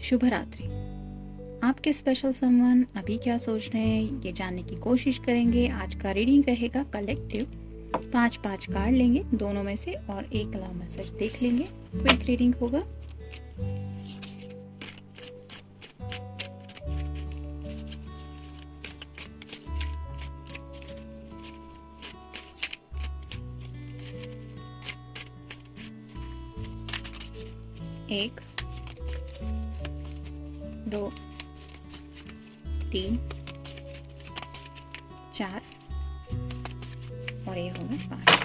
शुभ रात्रि। आपके special someone अभी क्या सोच रहे हैं ये जानने की कोशिश करेंगे। आज का रीडिंग रहेगा कलेक्टिव। 5 कार्ड लेंगे दोनों में से और एक लव मैसेज देख लेंगे। क्विक रीडिंग होगा। एक, दो, 3, 4 और ये होगा 5।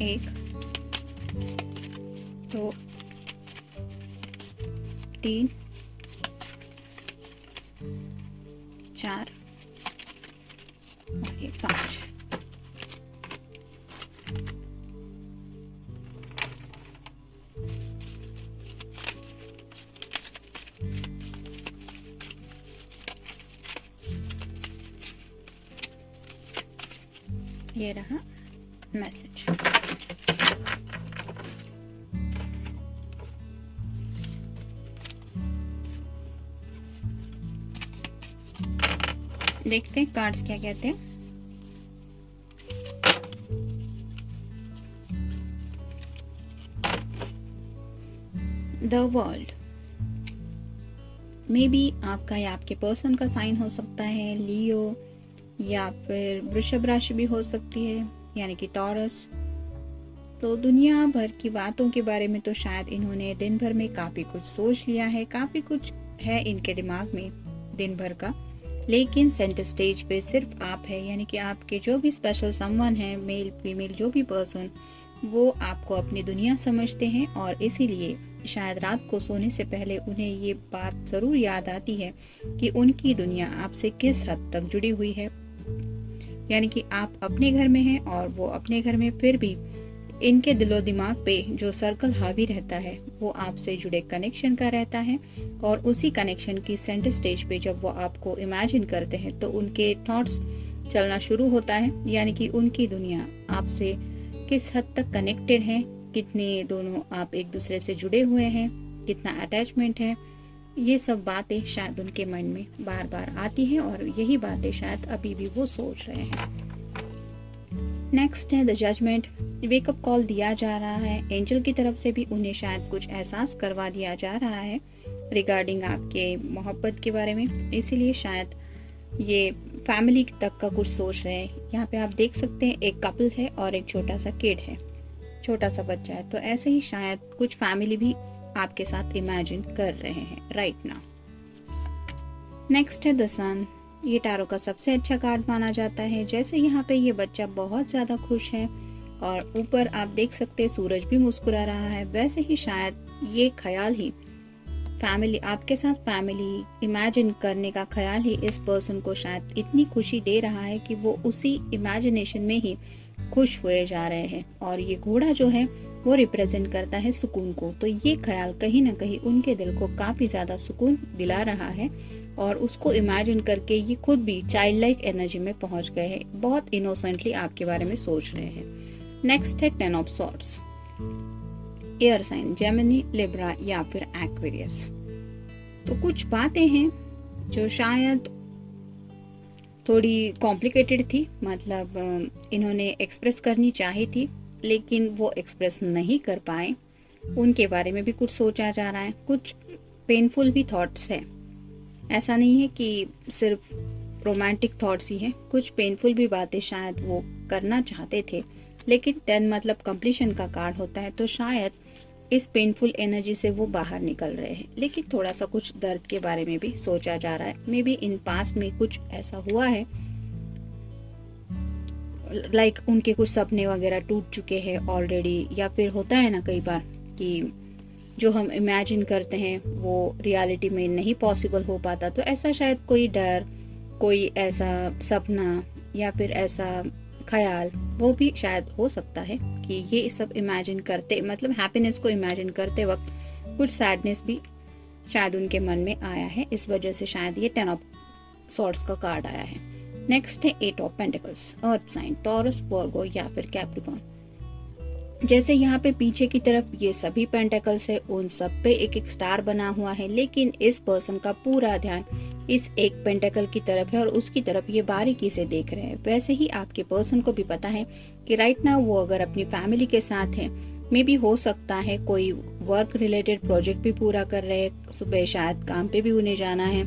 एक, दो, 3, 4 और ये 5। ये रहा मैसेज। देखते हैं कार्ड्स क्या कहते हैं। The world. मे बी आपका या आपके पर्सन का साइन हो सकता है लियो, या फिर वृषभ राशि भी हो सकती है यानी कि टॉरस। तो दुनिया भर की बातों के बारे में तो शायद इन्होंने दिन भर में काफी कुछ सोच लिया है, काफी कुछ है इनके दिमाग में दिन भर का। लेकिन सेंटर स्टेज पे सिर्फ आप है, यानी कि आपके जो भी स्पेशल समवन है, मेल फीमेल जो भी पर्सन, वो आपको अपनी दुनिया समझते हैं। और इसीलिए शायद रात को सोने से पहले उन्हें ये बात जरूर याद आती है कि उनकी दुनिया आपसे किस हद तक जुड़ी हुई है। यानी कि आप अपने घर में हैं और वो अपने घर में, फिर भी इनके दिलो दिमाग पे जो सर्कल हावी रहता है वो आपसे जुड़े कनेक्शन का रहता है। और उसी कनेक्शन की सेंटर स्टेज पे जब वो आपको इमेजिन करते हैं तो उनके थॉट्स चलना शुरू होता है। यानी कि उनकी दुनिया आपसे किस हद तक कनेक्टेड है, कितने दोनों आप एक दूसरे से जुड़े हुए हैं, कितना अटैचमेंट है, ये सब बातें शायद उनके मन में बार बार आती हैं और यही बातें शायद अभी भी वो सोच रहे हैं। नेक्स्ट है द जजमेंट। वेकअप कॉल दिया जा रहा है एंजल की तरफ से भी, उन्हें शायद कुछ एहसास करवा दिया जा रहा है रिगार्डिंग आपके मोहब्बत के बारे में। इसीलिए शायद ये फैमिली तक का कुछ सोच रहे हैं। यहाँ पे आप देख सकते हैं एक कपल है और एक छोटा सा किड है, छोटा सा बच्चा है। तो ऐसे ही शायद कुछ फैमिली भी आपके साथ इमेजिन कर रहे हैं राइट नाउ। नेक्स्ट है द सन। ये टैरो का सबसे अच्छा कार्ड माना जाता है। जैसे यहाँ पे ये बच्चा बहुत ज्यादा खुश है और ऊपर आप देख सकते हैं सूरज भी मुस्कुरा रहा है, वैसे ही शायद ये ख्याल ही फैमिली, आपके साथ फैमिली इमेजिन करने का ख्याल ही इस पर्सन को शायद इतनी खुशी दे रहा है कि वो उसी इमेजिनेशन में ही खुश हुए जा रहे हैं। और ये घोड़ा जो है वो रिप्रेजेंट करता है सुकून को। तो ये ख्याल कहीं ना कहीं उनके दिल को काफी ज्यादा सुकून दिला रहा है और उसको इमेजिन करके ये खुद भी चाइल्ड लाइक एनर्जी में पहुंच गए हैं, बहुत इनोसेंटली आपके बारे में सोच रहे हैं। नेक्स्ट है 10 of swords. Air sign Gemini, Libra या फिर एक्वेरियस। तो कुछ बातें हैं जो शायद थोड़ी कॉम्प्लिकेटेड थी, मतलब इन्होंने एक्सप्रेस करनी चाहिए थी लेकिन वो एक्सप्रेस नहीं कर पाए। उनके बारे में भी कुछ सोचा जा रहा है, कुछ पेनफुल भी थॉट्स है। ऐसा नहीं है कि सिर्फ रोमांटिक थॉट्स ही हैं, कुछ पेनफुल भी बातें शायद वो करना चाहते थे। लेकिन 10 मतलब कंप्लीशन का कार्ड होता है, तो शायद इस पेनफुल एनर्जी से वो बाहर निकल रहे हैं। लेकिन थोड़ा सा कुछ दर्द के बारे में भी सोचा जा रहा है। मे बी इन पास्ट में कुछ ऐसा हुआ है, लाइक उनके कुछ सपने वगैरह टूट चुके हैं ऑलरेडी, या फिर होता है ना कई बार कि जो हम इमेजिन करते हैं वो रियलिटी में नहीं पॉसिबल हो पाता। तो ऐसा शायद कोई डर कोई ऐसा सपना या फिर ऐसा ख्याल, वो भी शायद हो सकता है कि ये सब इमेजिन करते, मतलब हैप्पीनेस को इमेजिन करते वक्त कुछ सैडनेस भी शायद उनके मन में आया है। इस वजह से शायद ये 10 ऑफ सॉर्ड्स का कार्ड आया है। नेक्स्ट है 8 of pentacles, earth sign, Taurus, Virgo या फिर कैप्रिकॉर्न। जैसे यहाँ पे पीछे की तरफ ये सभी पेंटिकल्स है, उन सब पे एक एक स्टार बना हुआ है, लेकिन इस पर्सन का पूरा ध्यान इस एक पेंटिकल की तरफ है और उसकी तरफ ये बारीकी से देख रहे हैं। वैसे ही आपके पर्सन को भी पता है कि राइट नाउ वो अगर अपनी फैमिली के साथ है, मे भी हो सकता है कोई वर्क रिलेटेड प्रोजेक्ट भी पूरा कर रहे हैं, सुबह शायद काम पे भी उन्हें जाना है,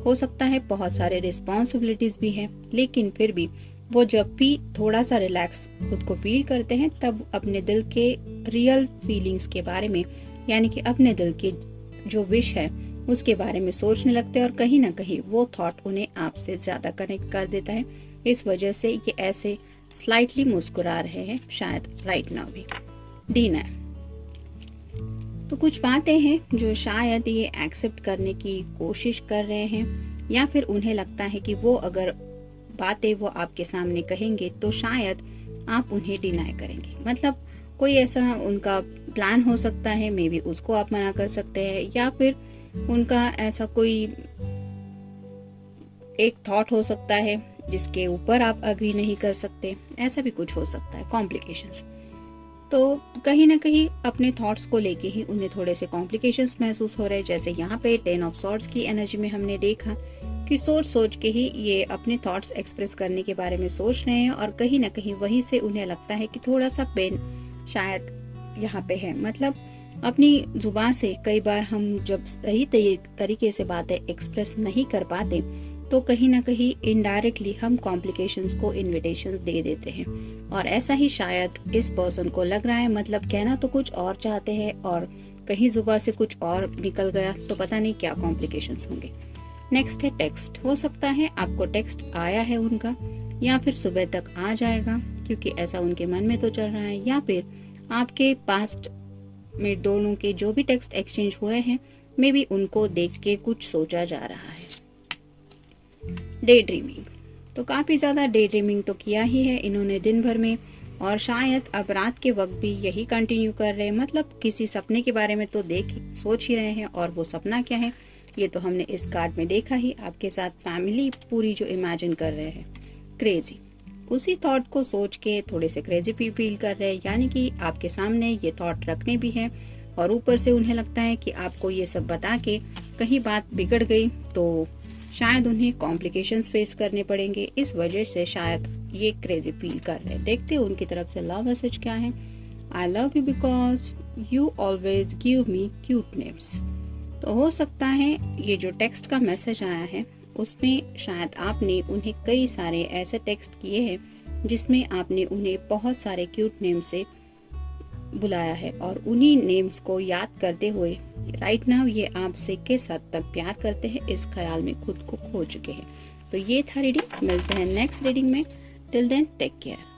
हो सकता है बहुत सारे रिस्पॉन्सिबिलिटीज भी हैं, लेकिन फिर भी वो जब भी थोड़ा सा रिलैक्स खुद को फील करते हैं तब अपने दिल के रियल फीलिंग्स के बारे में, यानी कि अपने दिल की जो विश है उसके बारे में सोचने लगते हैं और कहीं ना कहीं वो थॉट उन्हें आपसे ज्यादा कनेक्ट कर देता है। इस वजह से ये ऐसे स्लाइटली मुस्कुरा रहे हैं शायद राइट नाउ भी। डीना, तो कुछ बातें हैं जो शायद ये एक्सेप्ट करने की कोशिश कर रहे हैं, या फिर उन्हें लगता है कि वो अगर बातें वो आपके सामने कहेंगे तो शायद आप उन्हें डिनाई करेंगे। मतलब कोई ऐसा उनका प्लान हो सकता है, मे बी उसको आप मना कर सकते हैं, या फिर उनका ऐसा कोई एक थॉट हो सकता है जिसके ऊपर आप अग्री नहीं कर सकते, ऐसा भी कुछ हो सकता है। कॉम्प्लिकेशंस, तो कहीं ना कहीं अपने थॉट्स को लेके ही उन्हें थोड़े से कॉम्प्लिकेशंस महसूस हो रहे हैं। जैसे यहाँ पे 10 ऑफ सॉर्ड्स की एनर्जी में हमने देखा कि सोच के ही ये अपने थॉट्स एक्सप्रेस करने के बारे में सोच रहे हैं और कहीं ना कहीं वहीं से उन्हें लगता है कि थोड़ा सा पेन शायद यहाँ पे है। मतलब अपनी जुबान से कई बार हम जब सही तरीके से बातें एक्सप्रेस नहीं कर पाते तो कहीं ना कहीं इनडायरेक्टली हम कॉम्प्लिकेशंस को इनविटेशन दे देते हैं, और ऐसा ही शायद इस पर्सन को लग रहा है। मतलब कहना तो कुछ और चाहते हैं और कहीं जुबान से कुछ और निकल गया तो पता नहीं क्या कॉम्प्लिकेशंस होंगे। नेक्स्ट है टेक्स्ट। हो सकता है आपको टेक्स्ट आया है उनका, या फिर सुबह तक आ जाएगा क्योंकि ऐसा उनके मन में तो चल रहा है, या फिर आपके पास्ट में दोनों के जो भी टेक्स्ट एक्सचेंज हुए हैं मे बी उनको देख के कुछ सोचा जा रहा है। डे ड्रीमिंग, तो काफी ज्यादा डे ड्रीमिंग तो किया ही है इन्होंने दिन भर में, और शायद अब रात के वक्त भी यही कंटिन्यू कर रहे हैं। मतलब किसी सपने के बारे में तो सोच ही रहे हैं, और वो सपना क्या है ये तो हमने इस कार्ड में देखा ही। आपके साथ फैमिली पूरी जो इमेजिन कर रहे हैं। क्रेजी, उसी थॉट को सोच के थोड़े से क्रेजी भी फील कर रहे हैं, यानी कि आपके सामने ये थॉट रखने भी है और ऊपर से उन्हें लगता है कि आपको ये सब बता के कहीं बात बिगड़ गई तो शायद उन्हें कॉम्प्लिकेशंस फेस करने पड़ेंगे। इस वजह से शायद ये क्रेजी फील कर रहे हैं। देखते हैं उनकी तरफ से लव मैसेज क्या है। I love you because you always give me cute names. तो हो सकता है ये जो टेक्स्ट का मैसेज आया है उसमें शायद आपने उन्हें कई सारे ऐसे टेक्स्ट किए हैं जिसमें आपने उन्हें बहुत सारे क्यूट नेम से बुलाया है, और उन्हीं नेम्स को याद करते हुए राइट नाउ ये आपसे किस हद तक प्यार करते हैं इस ख्याल में खुद को खो चुके हैं। तो ये था रीडिंग, मिलते हैं नेक्स्ट रीडिंग में। Till then take care.